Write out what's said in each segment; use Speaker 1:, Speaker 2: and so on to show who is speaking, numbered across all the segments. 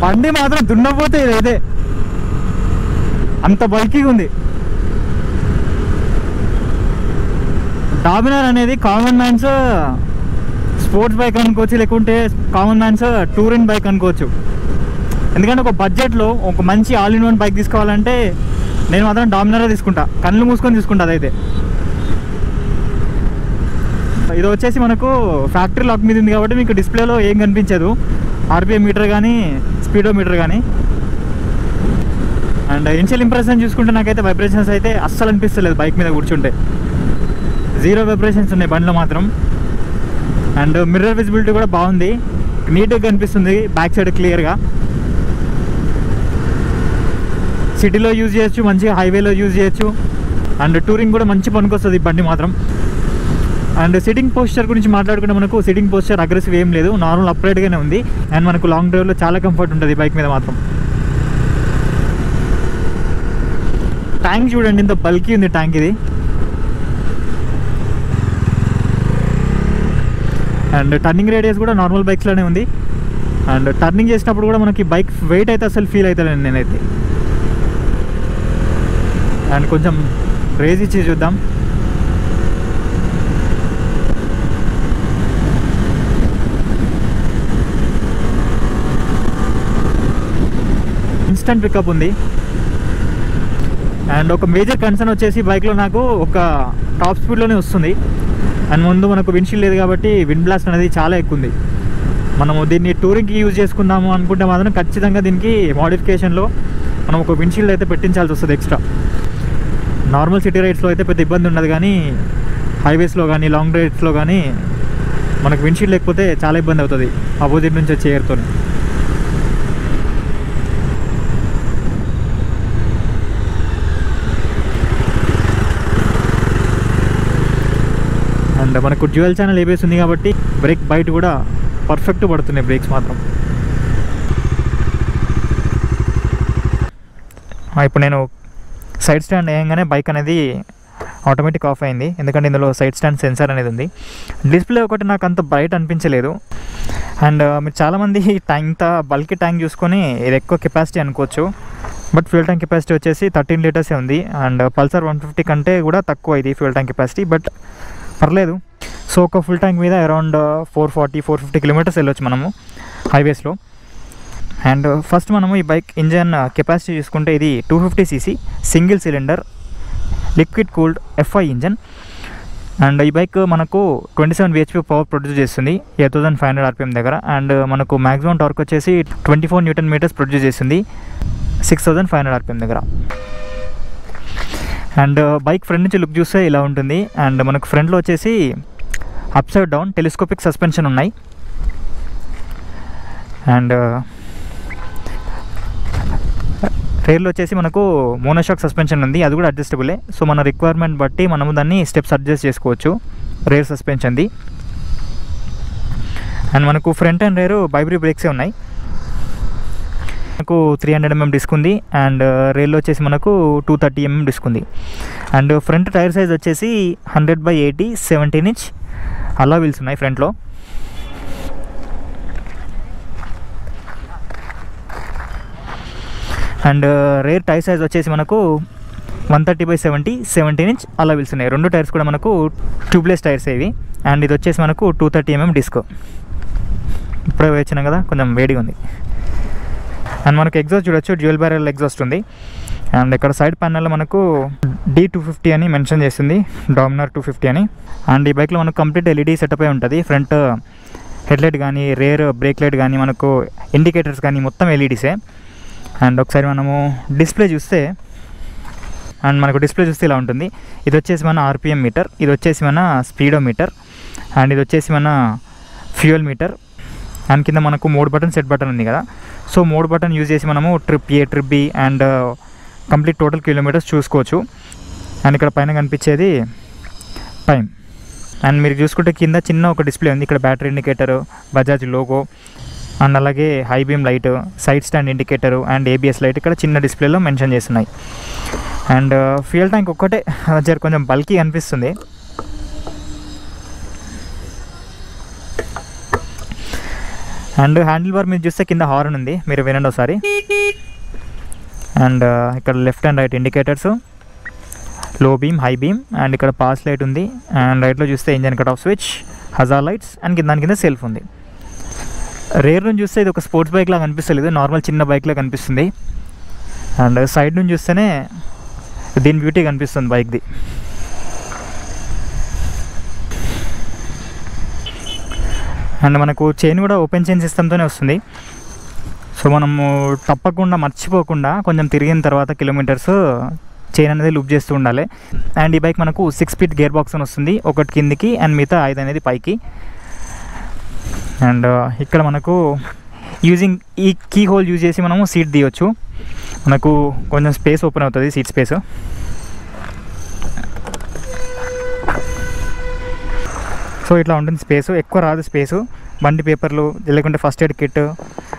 Speaker 1: బండి మాత్రం దున్నపోతే ఇదే అంత బల్కీగా ఉంది. డామినర్ అనేది కామన్ మ్యాన్స్ స్పోర్ట్స్ బైక్ అనుకోవచ్చు, లేకుంటే కామన్ మ్యాన్స్ టూరింగ్ బైక్ అనుకోవచ్చు. ఎందుకంటే ఒక బడ్జెట్లో ఒక మంచి ఆల్ ఇన్ వన్ బైక్ తీసుకోవాలంటే నేను మాత్రం డామినరే తీసుకుంటా, కళ్ళు మూసుకొని తీసుకుంటా. అదైతే ఇది వచ్చేసి మనకు ఫ్యాక్టరీ లాక్ మీద ఉంది కాబట్టి మీకు డిస్ప్లేలో ఏం కనిపించదు, ఆర్పిఎం మీటర్ కానీ స్పీడో మీటర్ కానీ. అండ్ ఇనిషియల్ ఇంప్రెషన్ చూసుకుంటే నాకైతే వైబ్రేషన్స్ అయితే అస్సలు అనిపిస్తలేదు. బైక్ మీద కూర్చుంటే 0 వైబ్రేషన్స్ ఉన్నాయి బండిలో మాత్రం. అండ్ మిర్రర్ విజిబిలిటీ కూడా బాగుంది, నీట్గా కనిపిస్తుంది బ్యాక్ సైడ్ క్లియర్గా. సిటీలో యూజ్ చేయొచ్చు, మంచిగా హైవేలో యూజ్ చేయొచ్చు. అండ్ టూరింగ్ కూడా మంచి పనికొస్తుంది ఈ బండి మాత్రం. అండ్ సిట్టింగ్ పోస్చర్ గురించి మాట్లాడుకుంటే మనకు సిట్టింగ్ పోస్చర్ అగ్రెసివ్ ఏం లేదు, నార్మల్ అప్రైట్గానే ఉంది. అండ్ మనకు లాంగ్ డ్రైవ్లో చాలా కంఫర్ట్ ఉంటుంది బైక్ మీద మాత్రం. ట్యాంక్ చూడండి ఇంత బల్కీ ఉంది ట్యాంక్ ఇది. అండ్ టర్నింగ్ రేడియస్ కూడా నార్మల్ బైక్స్లోనే ఉంది. అండ్ టర్నింగ్ చేసినప్పుడు కూడా మనకి బైక్ వెయిట్ అయితే అసలు ఫీల్ అవుతానండి నేనైతే. అండ్ కొంచెం రేజ్ ఇచ్చి చూద్దాం. ఇన్స్టంట్ పికప్ ఉంది. అండ్ ఒక మేజర్ కన్సర్న్ వచ్చేసి బైక్లో నాకు ఒక టాప్ స్పీడ్లోనే వస్తుంది. అండ్ ముందు మనకు విండ్షీల్డ్ లేదు కాబట్టి విండ్ బ్లాస్ట్ అనేది చాలా ఎక్కువ ఉంది. మనము దీన్ని టూరింగ్కి యూజ్ చేసుకుందాము అనుకుంటే మాత్రం ఖచ్చితంగా దీనికి మోడిఫికేషన్లో మనం ఒక విండ్షీల్డ్ అయితే పెట్టించాల్సి వస్తుంది ఎక్స్ట్రా. నార్మల్ సిటీ రైడ్స్లో అయితే పెద్ద ఇబ్బంది ఉండదు, కానీ హైవేస్లో కానీ లాంగ్ రైడ్స్లో కానీ మనకు విండ్షీల్డ్ లేకపోతే చాలా ఇబ్బంది అవుతుంది ఆపోజిట్ నుంచి వచ్చే ఎయిర్తో. అండ్ మనకు డ్యూయల్ ఛానల్ ఏబిఎస్ ఉంది కాబట్టి బ్రేక్ బైట్ కూడా పర్ఫెక్ట్ పడుతున్నాయి బ్రేక్స్ మాత్రం. ఇప్పుడు నేను సైడ్ స్టాండ్ వేయగానే బైక్ అనేది ఆటోమేటిక్ ఆఫ్ అయింది, ఎందుకంటే ఇందులో సైడ్ స్టాండ్ సెన్సార్ అనేది ఉంది. డిస్ప్లే ఒకటి నాకు అంత బ్రైట్ అనిపించలేదు. అండ్ మీరు చాలామంది ట్యాంక్ ఇంత బల్కీ ట్యాంక్ చూసుకొని ఇది ఎక్కువ కెపాసిటీ అనుకోవచ్చు, బట్ ఫ్యూల్ ట్యాంక్ కెపాసిటీ వచ్చేసి 13 లీటర్సే ఉంది. అండ్ పల్సర్ 150 కంటే కూడా తక్కువ ఇది ఫ్యూల్ ట్యాంక్ కెపాసిటీ, బట్ పర్లేదు. సో ఒక ఫుల్ ట్యాంక్ మీద అరౌండ్ 440-450 కిలోమీటర్స్ వెళ్ళొచ్చు మనము హైవేస్లో. అండ్ ఫస్ట్ మనము ఈ బైక్ ఇంజన్ కెపాసిటీ చూసుకుంటే ఇది 250cc single cylinder liquid cooled FI engine. And ఈ బైక్ మనకు 27 bhp పవర్ ప్రొడ్యూస్ చేస్తుంది 8500 RPM దగ్గర. అండ్ మనకు మ్యాక్సిమం టార్క్ వచ్చేసి 24 Nm ప్రొడ్యూస్ చేస్తుంది 6500 RPM దగ్గర. అండ్ బైక్ ఫ్రంట్ నుంచి లుక్ చూస్తే ఇలా ఉంటుంది. అండ్ మనకు ఫ్రంట్లో వచ్చేసి up side down telescopic suspension ఉన్నాయి. అండ్ రేర్లో వచ్చేసి మనకు మోనోషాక్ సస్పెన్షన్ ఉంది, అది కూడా అడ్జస్టబులే. సో మన రిక్వైర్మెంట్ బట్టి మనము దాన్ని స్టెప్స్ అడ్జస్ట్ చేసుకోవచ్చు రేర్ సస్పెన్షన్ది. అండ్ మనకు ఫ్రంట్ అండ్ రేరు బైబ్రీ బ్రేక్సే ఉన్నాయి. మనకు 300 mm డిస్క్ ఉంది. అండ్ రేల్లో వచ్చేసి మనకు 230 mm డిస్క్ ఉంది. అండ్ ఫ్రంట్ టైర్ సైజ్ వచ్చేసి 100/80 17" అలా వీల్స్ ఉన్నాయి ఫ్రంట్లో. అండ్ రేర్ టైర్ సైజ్ వచ్చేసి మనకు 130/70 17" అలా వీల్స్ ఉన్నాయి. రెండు టైర్స్ కూడా మనకు ట్యూబ్లెస్ టైర్స్ ఇవి. అండ్ ఇది వచ్చేసి మనకు 230 mm డిస్క్. ఇప్పుడే వచ్చినాం కదా, కొంచెం వేడిగా ఉంది. అండ్ మనకు ఎగ్జాస్ట్ చూడొచ్చు, డ్యూయల్ బ్యారెల్ ఎగ్జాస్ట్ ఉంది. అండ్ ఇక్కడ సైడ్ ప్యానల్లో మనకు D250 అని మెన్షన్ చేస్తుంది, డామినర్ 250 అని. అండ్ ఈ బైక్లో మనకు కంప్లీట్ LED సెటప్ అయి ఉంటుంది. ఫ్రంట్ హెడ్లైట్ కానీ రేర్ బ్రేక్ లైట్ కానీ మనకు ఇండికేటర్స్ కానీ మొత్తం LEDసే. అండ్ ఒకసారి మనము డిస్ప్లే చూస్తే, అండ్ మనకు డిస్ప్లే చూస్తే ఇలా ఉంటుంది. ఇది వచ్చేసి మన RPM మీటర్, ఇది వచ్చేసి మన స్పీడో మీటర్, అండ్ ఇది వచ్చేసి మన ఫ్యూయల్ మీటర్. అండ్ కింద మనకు మోడ్ బటన్, సెట్ బటన్ ఉంది కదా. సో మోడ్ బటన్ యూజ్ చేసి మనము trip A, trip B and complete total kilometres చూసుకోవచ్చు. అండ్ ఇక్కడ పైన కనిపించేది టైం. అండ్ మీరు చూసుకుంటే కింద చిన్న ఒక డిస్ప్లే ఉంది, ఇక్కడ battery indicator, Bajaj logo, and అలాగే high beam light, side stand indicator and ABS light ఇక్కడ చిన్న డిస్ప్లేలో మెన్షన్ చేస్తున్నాయి. అండ్ ఫ్యూయల్ ట్యాంక్ ఒక్కటే కొంచెం బల్కీ అనిపిస్తుంది. అండ్ హ్యాండిల్ బార్ మీద చూస్తే కింద హార్న్ ఉంది, మీరు వినండి ఒకసారి. అండ్ ఇక్కడ left and right indicators, low beam, high beam, and ఇక్కడ పాస్ లైట్ ఉంది. అండ్ రైట్లో చూస్తే engine cut off switch, hazard lights, and దాని కింద సెల్ఫ్ ఉంది. రేర్ నుంచి చూస్తే ఇది ఒక స్పోర్ట్స్ బైక్ లాగా కనిపిస్తలేదు, నార్మల్ చిన్న బైక్ లాగా కనిపిస్తుంది. అండ్ సైడ్ నుంచి చూస్తేనే దీని బ్యూటీ కనిపిస్తుంది బైక్ది. అండ్ మనకు చైన్ కూడా ఓపెన్ చైన్ సిస్టమ్తోనే వస్తుంది. సో మనము తప్పకుండా మర్చిపోకుండా కొంచెం తిరిగిన తర్వాత కిలోమీటర్స్ చైన్ అనేది లూప్ చేస్తూ ఉండాలి. అండ్ ఈ బైక్ మనకు 6 స్పీడ్ గేర్ బాక్స్ అని వస్తుంది, ఒకటి కిందికి అండ్ మిగతా 5 అనేది పైకి. అండ్ ఇక్కడ మనకు యూజింగ్ ఈ కీ హోల్ యూజ్ చేసి మనము సీట్ తీయవచ్చు. మనకు కొంచెం స్పేస్ ఓపెన్ అవుతుంది, సీట్ స్పేస్. సో ఇట్లా ఉంటుంది స్పేసు, ఎక్కువ రాదు స్పేసు. బండి పేపర్లు లేకుంటే ఫస్ట్ ఎయిడ్ కిట్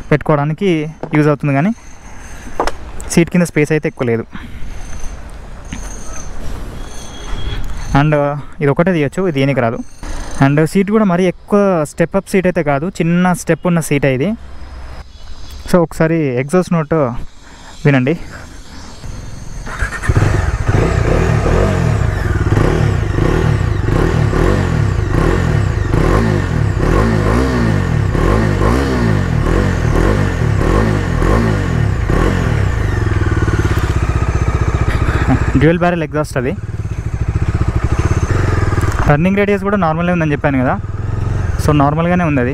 Speaker 1: పెట్టుకోవడానికి యూజ్ అవుతుంది, కానీ సీట్ కింద స్పేస్ అయితే ఎక్కువ లేదు. అండ్ ఇది ఒకటే తీయచ్చు, ఇది దేనికి రాదు. అండ్ సీట్ కూడా మరీ ఎక్కువ స్టెప్ అప్ సీట్ అయితే కాదు, చిన్న స్టెప్ ఉన్న సీట్ ఇది. సో ఒకసారి ఎగ్జాస్ట్ నోట్ వినండి. డ్యూయల్ బ్యారెల్ ఎగ్జాస్ట్ అది. రన్నింగ్ రేడియస్ కూడా నార్మల్గా ఉందని చెప్పాను కదా, సో నార్మల్గానే ఉంది అది.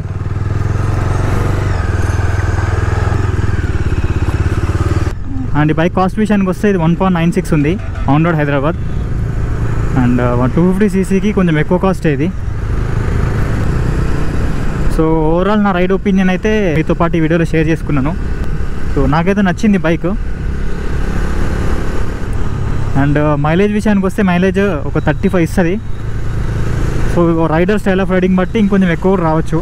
Speaker 1: అండ్ ఈ బైక్ కాస్ట్ విషయానికి వస్తే ఇది 1.96 ఉంది on road Hyderabad. And 250cc కొంచెం ఎక్కువ కాస్ట్ ఇది. సో ఓవరాల్ నా రైడ్ ఒపీనియన్ అయితే మీతో పాటు ఈ వీడియోలో షేర్ చేసుకున్నాను. సో నాకైతే నచ్చింది బైక్. అండ్ మైలేజ్ విషయానికి వస్తే మైలేజ్ ఒక 35 ఇస్తుంది. So rider style of riding బట్టి ఇంకొంచెం ఎక్కువ రావచ్చు,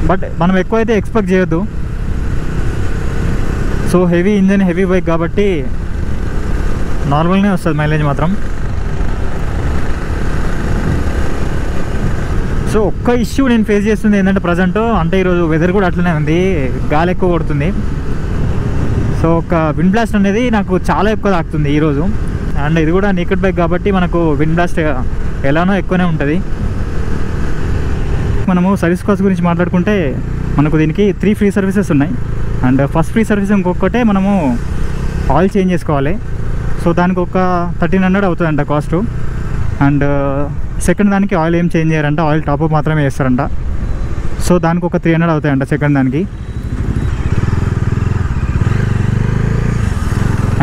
Speaker 1: బట్ మనం ఎక్కువ అయితే ఎక్స్పెక్ట్ చేయొద్దు. So heavy engine, heavy bike కాబట్టి నార్మల్గానే వస్తుంది మైలేజ్ మాత్రం. సో ఒక్క ఇష్యూ నేను ఫేస్ చేస్తుంది ఏంటంటే ప్రజెంట్, అంటే ఈరోజు వెదర్ కూడా అట్లనే ఉంది, గాలి ఎక్కువ కొడుతుంది. సో ఒక విండ్ బ్లాస్ట్ అనేది నాకు చాలా ఎక్కువ తాకుతుంది ఈరోజు. అండ్ ఇది కూడా నేకెడ్ బైక్ కాబట్టి మనకు విండ్ బ్లాస్ట్ ఎలానో ఎక్కువనే ఉంటుంది. మనము సర్వీస్ కాస్ట్ గురించి మాట్లాడుకుంటే మనకు దీనికి 3 ఫ్రీ సర్వీసెస్ ఉన్నాయి. అండ్ ఫస్ట్ ఫ్రీ సర్వీస్ ఇంకొకటే మనము ఆయిల్ చేంజ్ చేసుకోవాలి. సో దానికి ఒక 1300 అవుతుందంట కాస్ట్. అండ్ సెకండ్ దానికి ఆయిల్ ఏం చేంజ్ చేయరంట, ఆయిల్ టాప్అప్ మాత్రమే చేస్తారంట. సో దానికి ఒక 300 అవుతాయంట సెకండ్ దానికి.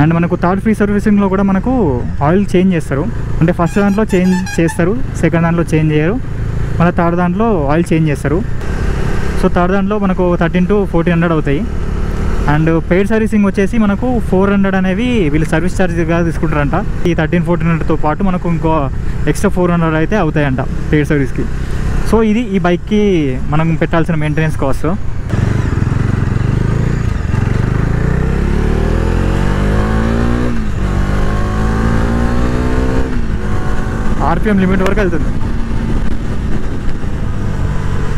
Speaker 1: అండ్ మనకు థర్డ్ ఫ్రీ సర్వీసింగ్లో కూడా మనకు ఆయిల్ చేంజ్ చేస్తారు. అంటే ఫస్ట్ దాంట్లో చేంజ్ చేస్తారు, సెకండ్ దాంట్లో చేంజ్ చేయరు, మళ్ళీ థర్డ్ దాంట్లో ఆయిల్ చేంజ్ చేస్తారు. సో థర్డ్ దాంట్లో మనకు 1300 to 1400 అవుతాయి. అండ్ పెయిడ్ సర్వీసింగ్ వచ్చేసి మనకు 400 అనేవి వీళ్ళు సర్వీస్ ఛార్జ్గా తీసుకుంటారంట. ఈ 1300-1400తో పాటు మనకు ఇంకో ఎక్స్ట్రా 400 అయితే అవుతాయంట పెయిడ్ సర్వీస్కి. సో ఇది ఈ బైక్కి మనం పెట్టాల్సిన మెయింటెనెన్స్ కాస్ట్. ఆర్పిఎం లిమిట్ వరకు వెళ్తుంది.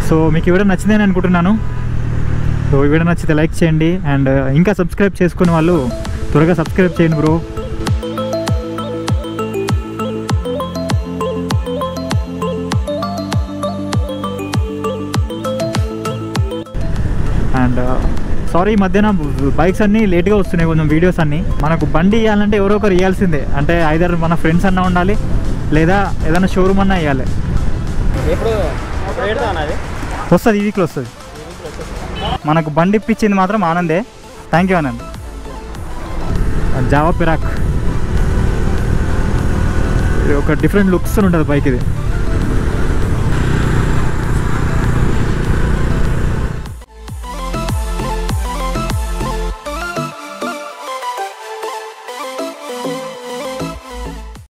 Speaker 1: సో మీకు ఈ వీడియో నచ్చిందని అనుకుంటున్నాను. సో ఈ వీడియో నచ్చితే లైక్ చేయండి. అండ్ ఇంకా సబ్స్క్రైబ్ చేసుకునే వాళ్ళు త్వరగా సబ్స్క్రైబ్ చేయండి బ్రో. అండ్ సారీ, ఈ మధ్యన బైక్స్ అన్నీ లేట్గా వస్తున్నాయి కొంచెం వీడియోస్ అన్నీ. మనకు బండి ఇవ్వాలంటే ఎవరో ఒకరు ఇవ్వాల్సిందే, అంటే ఐదర్ మన ఫ్రెండ్స్ అన్నా ఉండాలి లేదా ఏదైనా షోరూమ్ అన్నా ఇవ్వాలి. వస్తుంది, ఈ వీక్లో వస్తుంది. మనకు బండి ఇప్పించింది మాత్రం ఆనందే. Thank you Anand. Jawa Perak, ఒక డిఫరెంట్ లుక్స్ ఉంటుంది బైక్ ఇది.